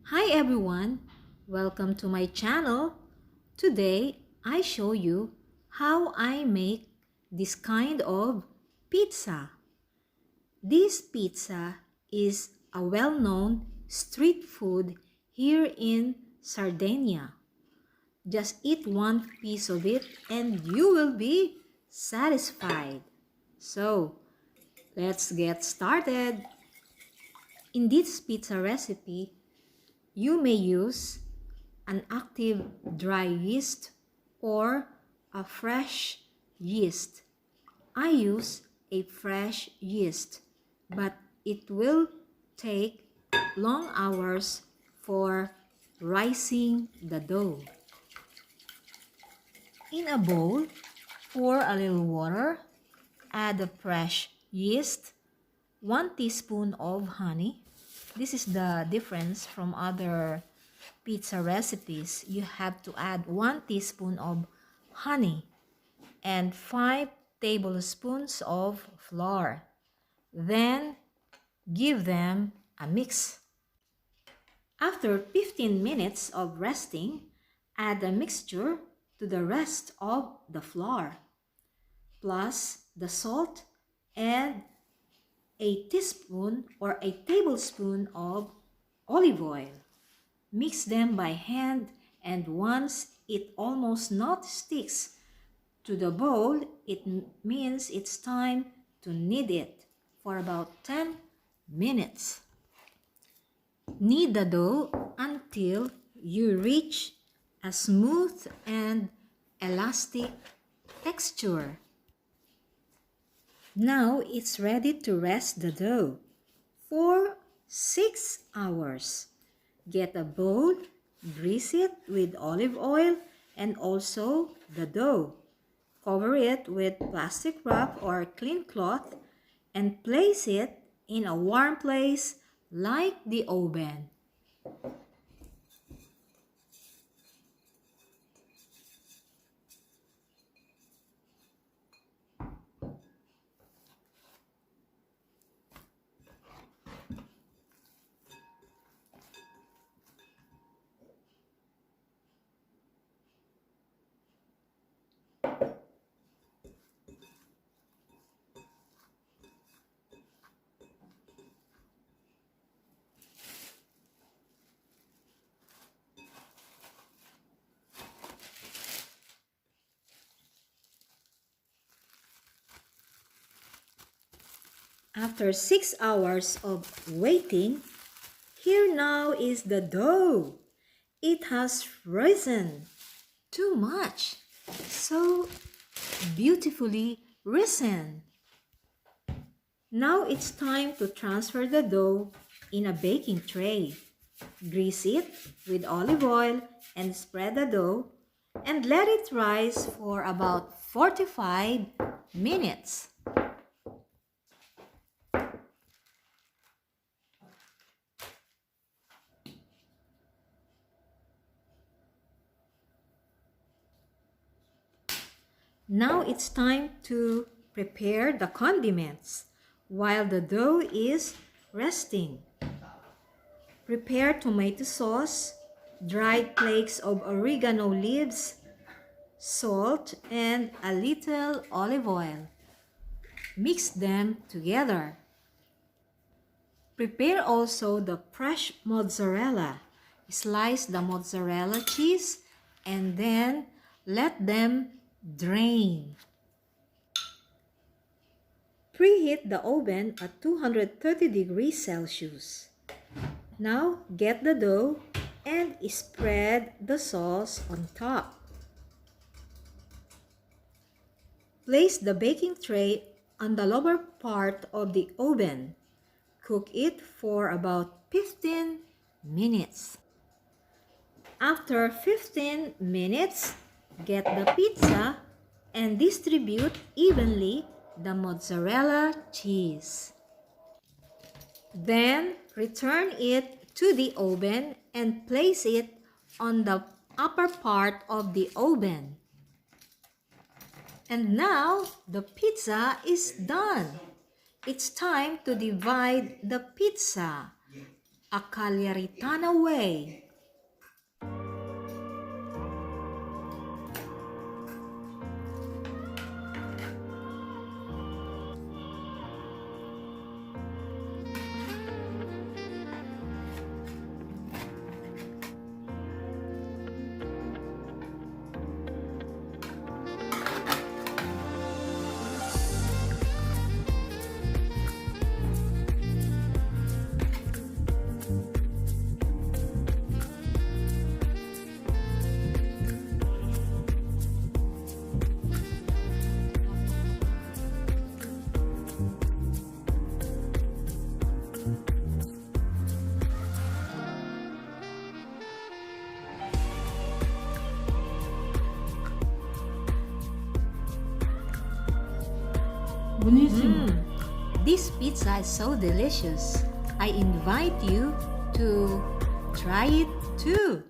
Hi everyone, welcome to my channel. Today I show you how I make this kind of pizza. This pizza is a well-known street food here in Sardinia. Just eat one piece of it and you will be satisfied. So, let's get started. In this pizza recipe, you may use an active dry yeast or a fresh yeast. I use a fresh yeast, but it will take long hours for rising the dough. In a bowl, pour a little water, add the fresh yeast, 1 teaspoon of honey. This is the difference from other pizza recipes. You have to add 1 teaspoon of honey and 5 tablespoons of flour. Then give them a mix. After 15 minutes of resting, add the mixture to the rest of the flour, plus the salt and a teaspoon or a tablespoon of olive oil. Mix them by hand, and once it almost not sticks to the bowl, it means it's time to knead it for about 10 minutes. Knead the dough until you reach a smooth and elastic texture. Now it's ready to rest the dough for 6 hours. Get a bowl, grease it with olive oil and also the dough. Cover it with plastic wrap or clean cloth and place it in a warm place like the oven. After 6 hours of waiting, here now is the dough. It has risen too much, so beautifully risen. Now it's time to transfer the dough in a baking tray. Grease it with olive oil and spread the dough and let it rise for about 45 minutes. Now it's time to prepare the condiments while the dough is resting. Prepare tomato sauce, dried flakes of oregano leaves, salt, and a little olive oil. Mix them together. Prepare also the fresh mozzarella. Slice the mozzarella cheese and then let them drain. Preheat the oven at 230 degrees Celsius. Now get the dough and spread the sauce on top. Place the baking tray on the lower part of the oven. Cook it for about 15 minutes. After 15 minutes, get the pizza and distribute evenly the mozzarella cheese. Then return it to the oven and place it on the upper part of the oven. And now the pizza is done. It's time to divide the pizza. a Cagliaritana way. Buonissimo. This pizza is so delicious. I invite you to try it too.